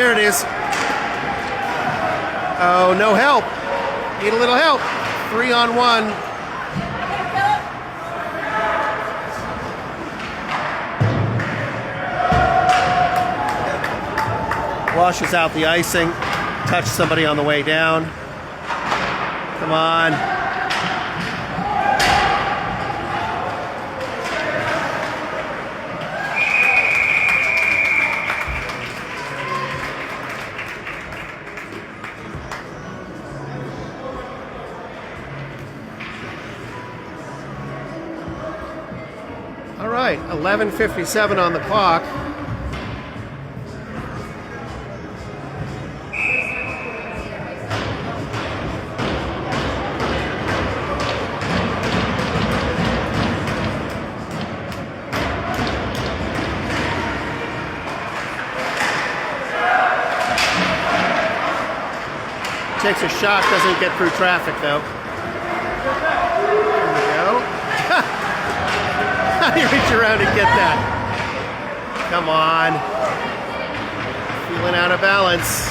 Here it is. Oh, no help. Need a little help. 3-on-1. Washes out the icing. Touched somebody on the way down. Come on. All right, 11:57 on the clock. Takes a shot, doesn't get through traffic though. There we go. How do you reach around and get that? Come on. Feeling out of balance.